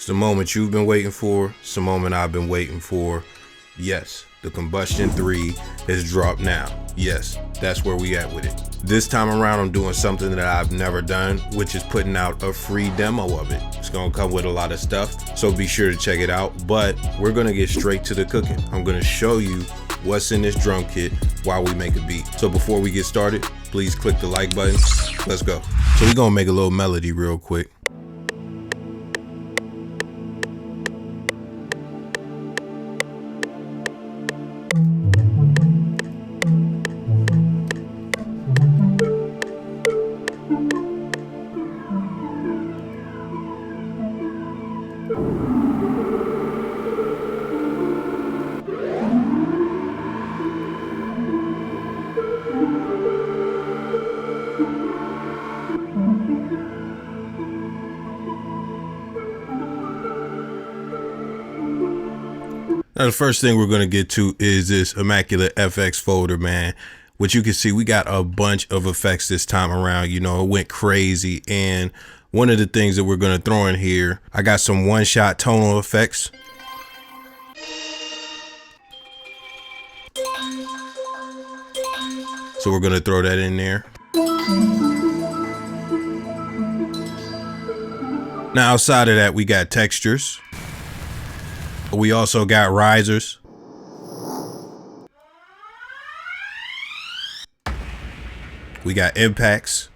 It's the moment you've been waiting for. It's the moment I've been waiting for. Yes, the Combustion 3 has dropped now. Yes, that's where we at with it. This time around, I'm doing something that I've never done, which is putting out a free demo of it. It's gonna come with a lot of stuff, so be sure to check it out. But we're gonna get straight to the cooking. I'm gonna show you what's in this drum kit while we make a beat. So before we get started, please click the like button. Let's go. So we're gonna make a little melody real quick. Now the first thing we're gonna get to is this Immaculate FX folder, man. Which you can see, we got a bunch of effects this time around. You know, it went crazy. And one of the things that we're gonna throw in here, I got some one-shot tonal effects. So we're gonna throw that in there. Now outside of that, we got textures. We also got risers. We got impacts.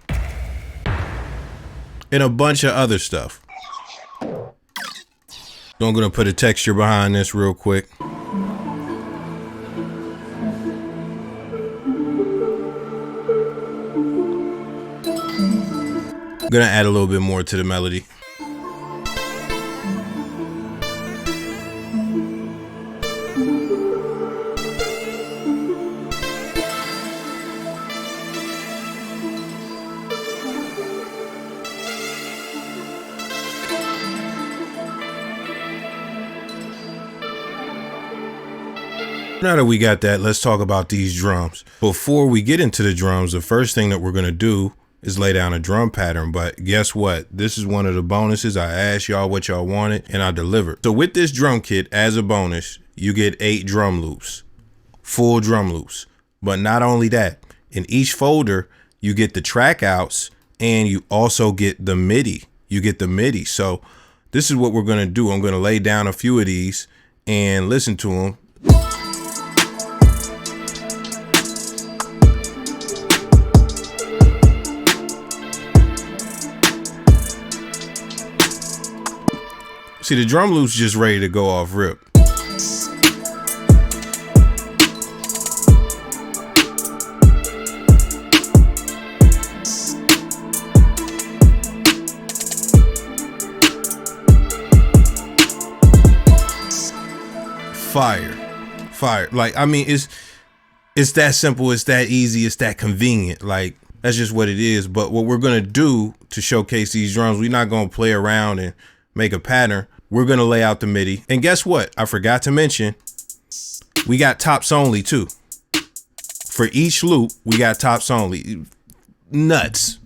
And a bunch of other stuff. So I'm gonna put a texture behind this real quick. I'm gonna add a little bit more to the melody. Now that we got that, let's talk about these drums. Before we get into the drums, the first thing that we're gonna do is lay down a drum pattern. But guess what? This is one of the bonuses. I asked y'all what y'all wanted and I delivered. So with this drum kit, as a bonus, you get 8 drum loops, full drum loops. But not only that, in each folder, you get the trackouts and you also get the Midi. You get the Midi. So this is what we're gonna do. I'm gonna lay down a few of these and listen to them. See, the drum loop's just ready to go off rip. Fire. Like, I mean, it's that simple, it's that easy, it's that convenient. Like, that's just what it is. But what we're gonna do to showcase these drums, we're not gonna play around and make a pattern. We're gonna lay out the Midi. And guess what? I forgot to mention, we got tops only too. For each loop, we got tops only. Nuts.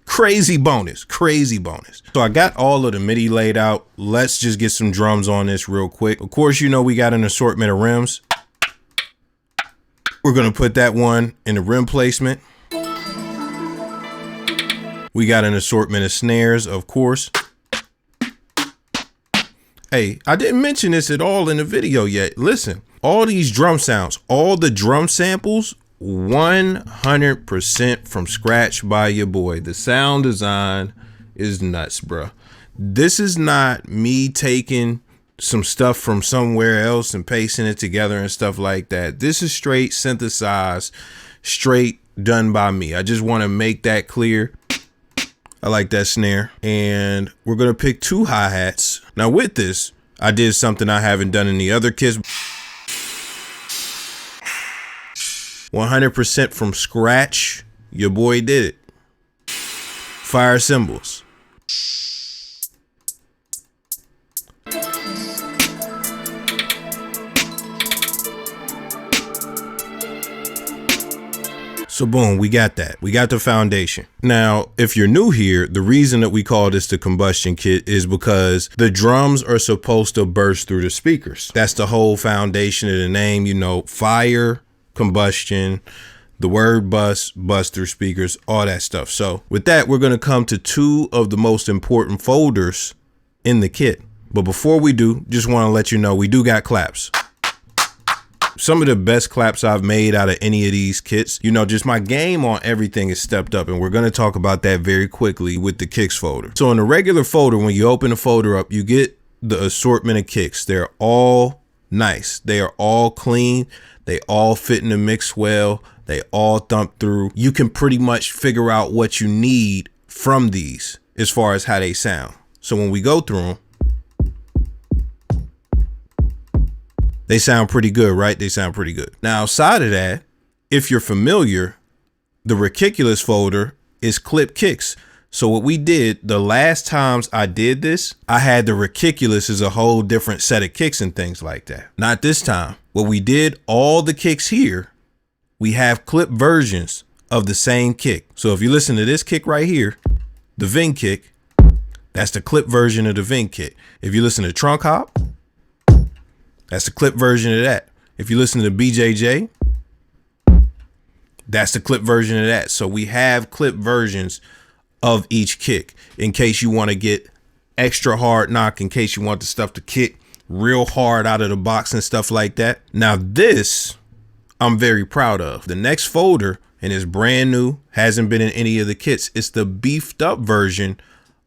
Crazy bonus. So I got all of the Midi laid out. Let's just get some drums on this real quick. Of course, you know we got an assortment of rims. We're gonna put that one in the rim placement. We got an assortment of snares, of course. Hey, I didn't mention this at all in the video yet. Listen, all these drum sounds, all the drum samples, 100% from scratch by your boy. The sound design is nuts, bro. This is not me taking some stuff from somewhere else and pasting it together and stuff like that. This is straight synthesized, straight done by me. I just want to make that clear. I like that snare. And we're going to pick 2 hi-hats. Now with this, I did something I haven't done in the other kits. 100% from scratch. Your boy did it. Fire cymbals. So boom, we got that. We got the foundation. Now, if you're new here, the reason that we call this the combustion kit is because the drums are supposed to burst through the speakers. That's the whole foundation of the name, you know, fire, combustion, the word bust through speakers, all that stuff. So with that, we're going to come to two of the most important folders in the kit. But before we do, just want to let you know we do got claps. Some of the best claps I've made out of any of these kits. You know, just my game on everything is stepped up, and we're going to talk about that very quickly with the kicks folder. So in the regular folder, when you open the folder up, you get the assortment of kicks. They're all nice. They are all clean. They all fit in the mix well. They all thump through. You can pretty much figure out what you need from these as far as how they sound. So when we go through them, they sound pretty good, right? They sound pretty good. Now, outside of that, if you're familiar, the Ridiculous folder is clip kicks. So what we did, the last times I did this, I had the Ridiculous as a whole different set of kicks and things like that. Not this time. What we did, all the kicks here, we have clip versions of the same kick. So if you listen to this kick right here, the Vin kick, that's the clip version of the Vin kick. If you listen to Trunk Hop, that's the clip version of that. If you listen to BJJ, that's the clip version of that. So we have clip versions of each kick in case you want to get extra hard knock, in case you want the stuff to kick real hard out of the box and stuff like that. Now this, I'm very proud of. The next folder, and it's brand new, hasn't been in any of the kits. It's the beefed up version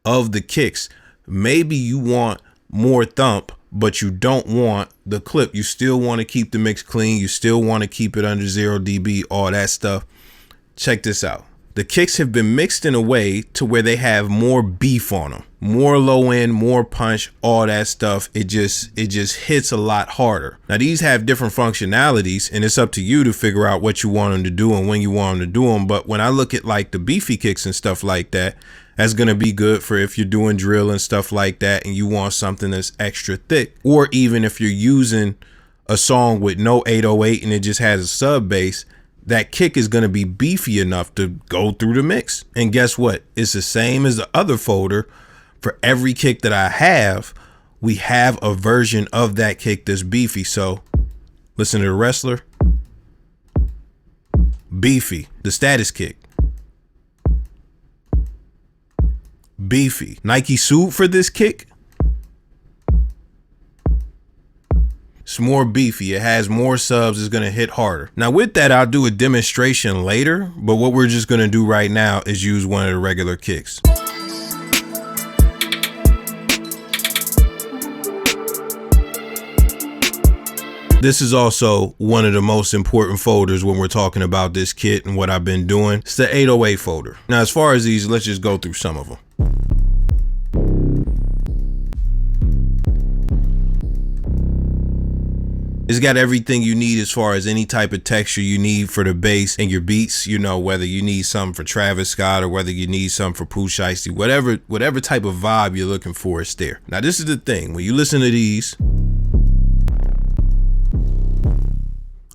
of the kicks. Maybe you want more thump, but you don't want the clip. You still want to keep the mix clean. You still want to keep it under 0 dB, all that stuff. Check this out. The kicks have been mixed in a way to where they have more beef on them, more low end, more punch, all that stuff. It just hits a lot harder. Now these have different functionalities, and it's up to you to figure out what you want them to do and when you want them to do them. But when I look at like the beefy kicks and stuff like that, that's going to be good for if you're doing drill and stuff like that and you want something that's extra thick, or even if you're using a song with no 808 and it just has a sub bass, that kick is going to be beefy enough to go through the mix. And guess what? It's the same as the other folder. For every kick that I have, we have a version of that kick that's beefy. So listen to the Wrestler. Beefy. The Status kick. Beefy. Nike sued for this kick. It's more beefy. It has more subs. It's going to hit harder. Now with that, I'll do a demonstration later, but what we're just going to do right now is use one of the regular kicks. This is also one of the most important folders when we're talking about this kit and what I've been doing. It's the 808 folder. Now, as far as these, let's just go through some of them. It's got everything you need as far as any type of texture you need for the bass and your beats. You know, whether you need something for Travis Scott or whether you need something for Pooh Shiesty, whatever type of vibe you're looking for is there. Now, this is the thing. When you listen to these,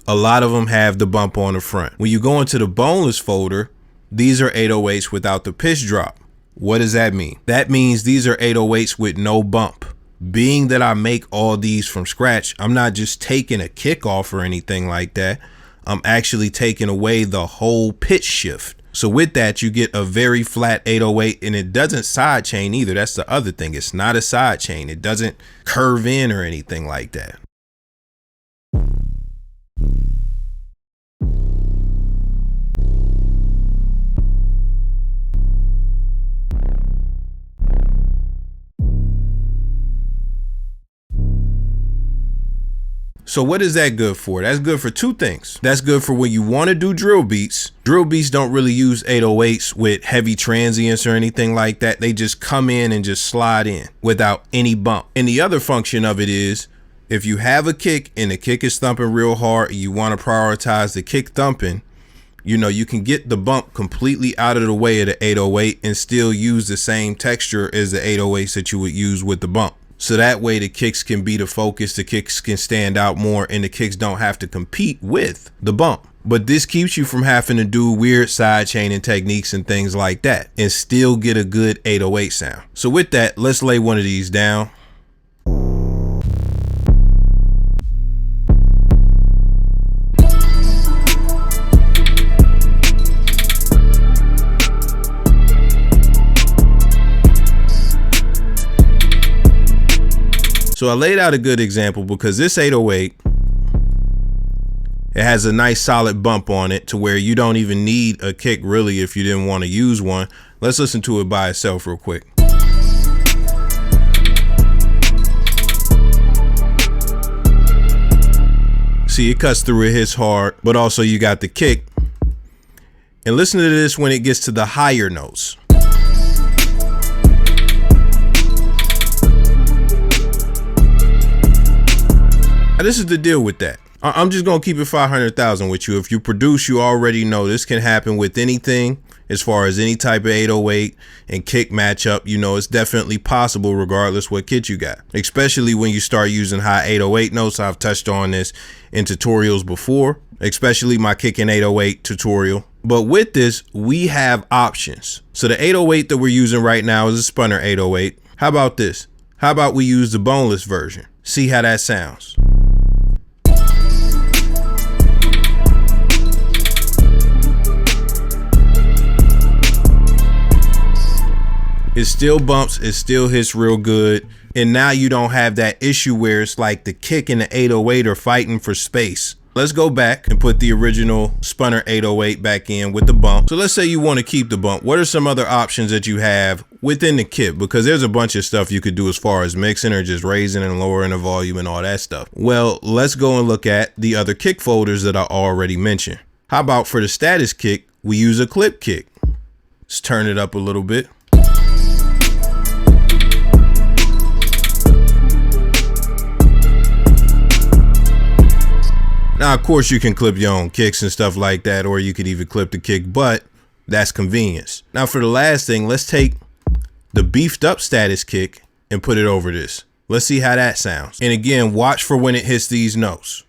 a lot of them have the bump on the front. When you go into the boneless folder, these are 808s without the pitch drop. What does that mean? That means these are 808s with no bump. Being that I make all these from scratch, I'm not just taking a kick off or anything like that. I'm actually taking away the whole pitch shift. So with that, you get a very flat 808, and it doesn't side chain either. That's the other thing. It's not a side chain. It doesn't curve in or anything like that. So what is that good for? That's good for two things. That's good for when you want to do drill beats. Drill beats don't really use 808s with heavy transients or anything like that. They just come in and just slide in without any bump. And the other function of it is, if you have a kick and the kick is thumping real hard and you want to prioritize the kick thumping, you know, you can get the bump completely out of the way of the 808 and still use the same texture as the 808s that you would use with the bump. So that way the kicks can be the focus, the kicks can stand out more, and the kicks don't have to compete with the bump. but this keeps you from having to do weird side chaining techniques and things like that and still get a good 808 sound. So with that, let's lay one of these down. So I laid out a good example because this 808, it has a nice solid bump on it to where you don't even need a kick really if you didn't want to use one. Let's listen to it by itself real quick. See, it cuts through, it hits hard, but also you got the kick. And listen to this when it gets to the higher notes. Now, this is the deal with that. I'm just gonna keep it 500,000 with you. If you produce, you already know this can happen with anything as far as any type of 808 and kick matchup. You know, it's definitely possible regardless what kit you got, especially when you start using high 808 notes. I've touched on this in tutorials before, especially my kick and 808 tutorial. But with this, we have options. So the 808 that we're using right now is a Spunner 808. How about this? How about we use the boneless version? See how that sounds. It still bumps, it still hits real good. And now you don't have that issue where it's like the kick and the 808 are fighting for space. Let's go back and put the original Spunner 808 back in with the bump. So let's say you want to keep the bump. What are some other options that you have within the kit? Because there's a bunch of stuff you could do as far as mixing or just raising and lowering the volume and all that stuff. Well, let's go and look at the other kick folders that I already mentioned. How about for the status kick, we use a clip kick. Let's turn it up a little bit. Now, of course, you can clip your own kicks and stuff like that, or you could even clip the kick, but that's convenience. Now, for the last thing, let's take the beefed up status kick and put it over this. Let's see how that sounds. And again, watch for when it hits these notes.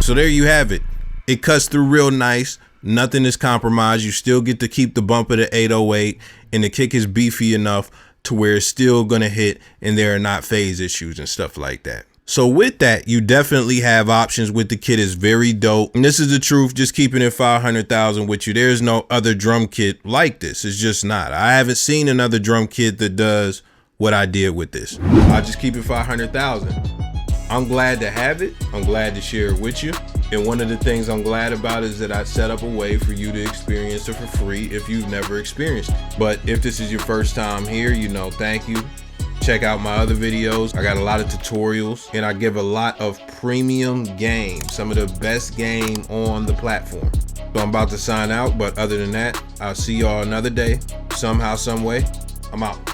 So there you have it. It cuts through real nice. Nothing is compromised. You still get to keep the bump of the 808, and the kick is beefy enough to where it's still gonna hit and there are not phase issues and stuff like that. So with that, you definitely have options with the kit. Is very dope. And this is the truth, just keeping it 500,000 with you. There's no other drum kit like this. It's just not. I haven't seen another drum kit that does what I did with this. I'll just keep it 500,000. I'm glad to have it. I'm glad to share it with you. And one of the things I'm glad about is that I set up a way for you to experience it for free if you've never experienced it. But if this is your first time here, you know, thank you. Check out my other videos. I got a lot of tutorials and I give a lot of premium game, some of the best game on the platform. So I'm about to sign out, but other than that, I'll see y'all another day, somehow, some way. I'm out.